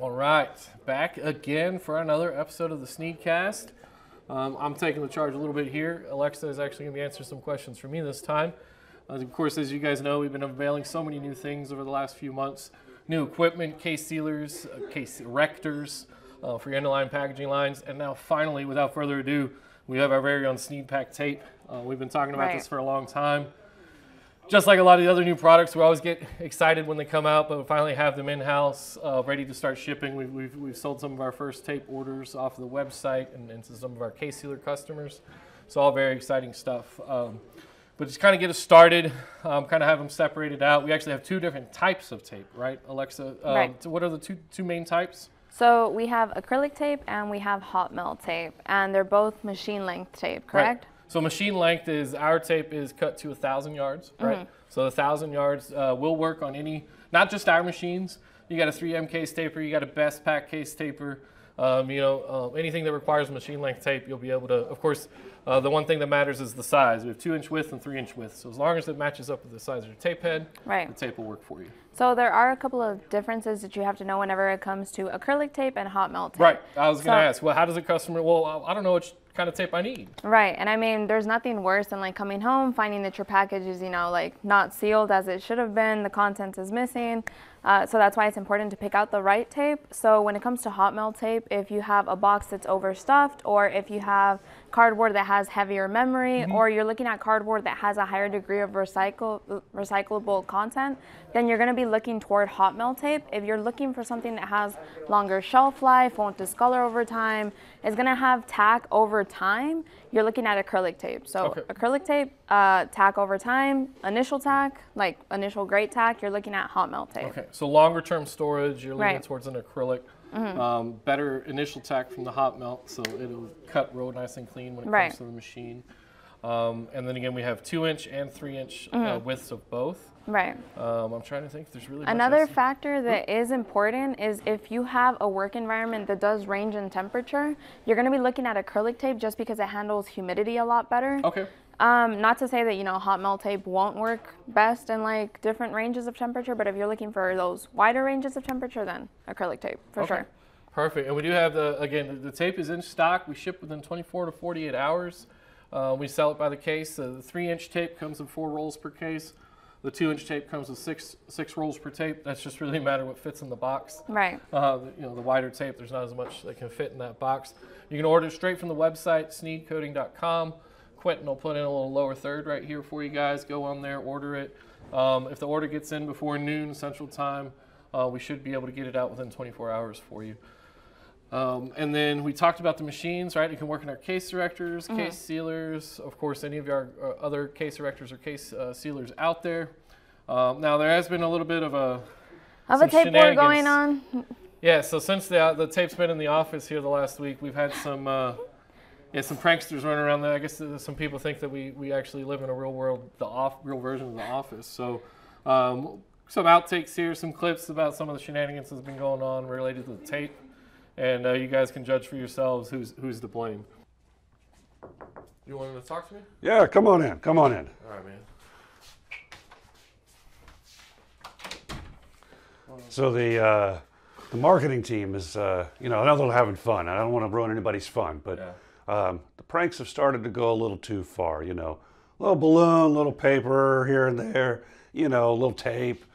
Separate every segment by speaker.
Speaker 1: All right, back again for another episode of the SNEED-CAST. I'm taking the charge a little bit here. Alexa is actually going to be answering some questions for me this time. Of course, as you guys know, we've been unveiling so many new things over the last few months. New equipment, case sealers, case erectors for your end-of-line packaging lines. And now finally, without further ado, we have our very own SNEED-PACK tape. We've been talking about this for a long time. Just like a lot of the other new products, we always get excited when they come out, but we finally have them in-house, ready to start shipping. We've sold some of our first tape orders off of the website and to some of our case sealer customers. It's all very exciting stuff. But just kind of get us started, kind of have them separated out. We actually have two different types of tape, right, Alexa?
Speaker 2: Right.
Speaker 1: So what are the two main types? So
Speaker 2: we have acrylic tape and we have hot melt tape, and they're both machine length tape, correct?
Speaker 1: Right. So machine length is, our tape is cut to 1,000 yards, right? Mm-hmm. So 1,000 yards will work on any, not just our machines. You got a 3M case taper, you got a best pack case taper, anything that requires machine length tape, you'll be able to, of course, the one thing that matters is the size. We have 2-inch width and 3-inch width. So as long as it matches up with the size of your tape head, the tape will work for you.
Speaker 2: So there are a couple of differences that you have to know whenever it comes to acrylic tape and hot melt tape.
Speaker 1: Right. I was going to ask, well, how does a customer, well, I don't know which kind of tape I need.
Speaker 2: Right. And I mean, there's nothing worse than like coming home, finding that your package is, like not sealed as it should have been, the contents is missing. So that's why it's important to pick out the right tape. So when it comes to hot melt tape, if you have a box that's overstuffed, or if you have cardboard that has heavier memory, or you're looking at cardboard that has a higher degree of recyclable content, then you're going to be looking toward hot melt tape. If you're looking for something that has longer shelf life, won't discolor over time, is going to have tack over time, you're looking at acrylic tape. So acrylic tape, tack over time, initial tack, like initial great tack, you're looking at hot melt tape.
Speaker 1: Okay, so longer term storage, you're leaning towards an acrylic. Better initial tack from the hot melt, so it'll cut real nice and clean when it comes to the machine. And then again, we have 2-inch and 3-inch widths of both.
Speaker 2: Right.
Speaker 1: I'm trying to think if there's really
Speaker 2: another factor that is important is if you have a work environment that does range in temperature, you're going to be looking at acrylic tape just because it handles humidity a lot better.
Speaker 1: Okay.
Speaker 2: Not to say that, hot melt tape won't work best in like different ranges of temperature, but if you're looking for those wider ranges of temperature, then acrylic tape for sure.
Speaker 1: Perfect. And we do have the tape is in stock. We ship within 24 to 48 hours. We sell it by the case. The 3-inch tape comes in 4 rolls per case. The 2-inch tape comes with six rolls per tape. That's just really a matter of what fits in the box.
Speaker 2: Right.
Speaker 1: The wider tape, there's not as much that can fit in that box. You can order straight from the website, sneedcoding.com. Quentin will put in a little lower third right here for you guys. Go on there, order it. If the order gets in before noon Central Time, we should be able to get it out within 24 hours for you. And then we talked about the machines, right? You can work in our case erectors, case sealers, of course, any of our other case erectors or case sealers out there. Now, there has been a little bit of a
Speaker 2: tape war going on.
Speaker 1: Yeah, so since the tape's been in the office here the last week, we've had some pranksters running around there. I guess some people think that we actually live in a real world, real version of The Office. So some outtakes here, some clips about some of the shenanigans that's been going on related to the tape. And you guys can judge for yourselves who's to blame. You wanted to talk to me?
Speaker 3: Yeah, come on in. Come on in.
Speaker 1: All right, man.
Speaker 3: So the marketing team is, I know they're having fun. I don't want to ruin anybody's fun, but the pranks have started to go a little too far. Little balloon, little paper here and there, a little tape.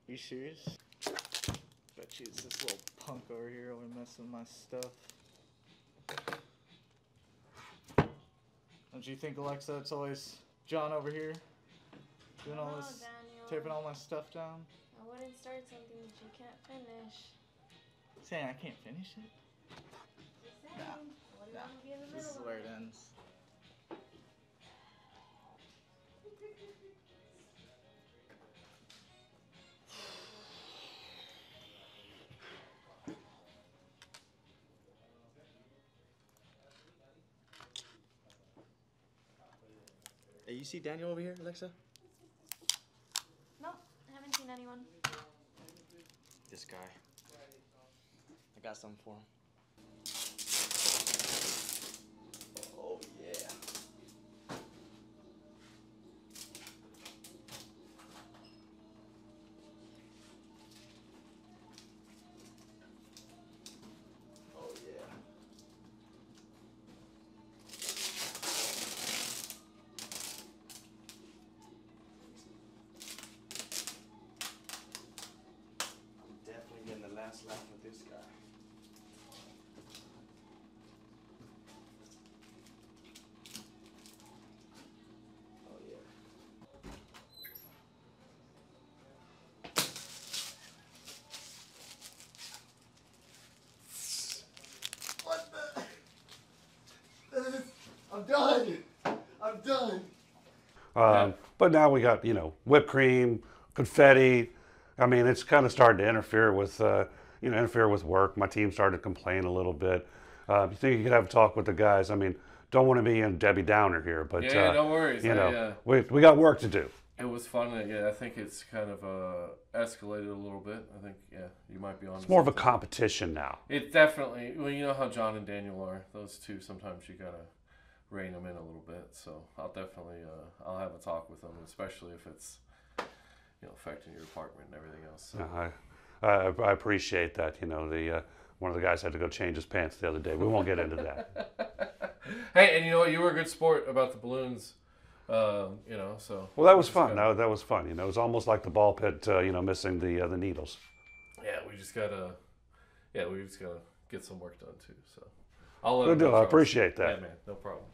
Speaker 4: You serious? Bet you it's this little punk over here over messing with my stuff. Don't you think, Alexa, it's always John over here doing all this, Daniel, taping all my stuff down?
Speaker 2: I wouldn't start something that you can't finish.
Speaker 4: Saying I can't finish it? Nah. This is where it ends.
Speaker 5: Hey, you see Daniel over here, Alexa?
Speaker 2: No, I haven't seen anyone.
Speaker 5: This guy. I got something for him. Oh, yeah. Oh, yeah. I'm definitely getting the last laugh with this guy. Oh, yeah. What the? I'm done. I'm done.
Speaker 3: But now we got, you know, whipped cream, confetti. I mean, it's kind of starting to interfere with, interfere with work. My team started to complain a little bit. You think you could have a talk with the guys? I mean, don't want to be in Debbie Downer here, but
Speaker 1: Yeah, no worries.
Speaker 3: you know, we got work to do.
Speaker 1: It was fun. Yeah, I think it's kind of escalated a little bit. I think, yeah, you might be on.
Speaker 3: It's more of a competition now.
Speaker 1: It definitely. Well, you know how John and Daniel are. Those two, sometimes you gotta rein them in a little bit. So I'll definitely, I'll have a talk with them, especially if it's, you know, affecting your department and everything else. So.
Speaker 3: I appreciate that. You know, one of the guys had to go change his pants the other day. We won't get into that.
Speaker 1: Hey, and you know what? You were a good sport about the balloons. You know, so.
Speaker 3: Well, that was fun. That was fun. You know, it was almost like the ball pit. You know, missing the needles.
Speaker 1: Yeah, we just gotta get some work done too. So. I'll let
Speaker 3: Good deal. I appreciate that.
Speaker 1: Yeah, man, no problem.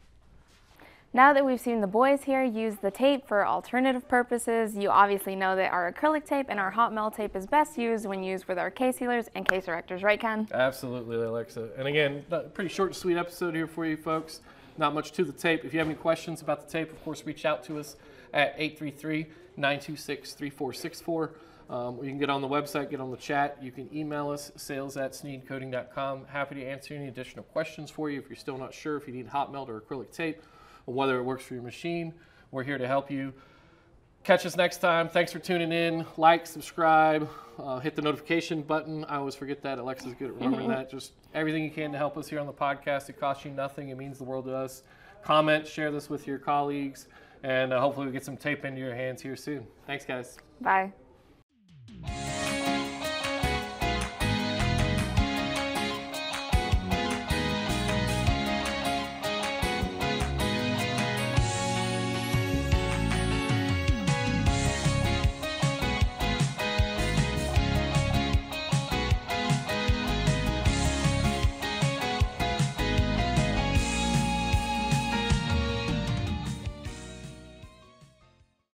Speaker 2: Now that we've seen the boys here use the tape for alternative purposes, you obviously know that our acrylic tape and our hot melt tape is best used when used with our case sealers and case erectors, right, Ken?
Speaker 1: Absolutely, Alexa. And again, pretty short and sweet episode here for you folks. Not much to the tape. If you have any questions about the tape, of course, reach out to us at 833-926-3464. You can get on the website, get on the chat. You can email us, sales@sneedcoding.com. Happy to answer any additional questions for you if you're still not sure if you need hot melt or acrylic tape, or whether it works for your machine. We're here to help you. Catch us next time. Thanks for tuning in. Like, subscribe, hit the notification button. I always forget that. Alexa's good at remembering that. Just everything you can to help us here on the podcast. It costs you nothing. It means the world to us. Comment, share this with your colleagues, and hopefully we get some tape into your hands here soon. Thanks, guys.
Speaker 2: Bye.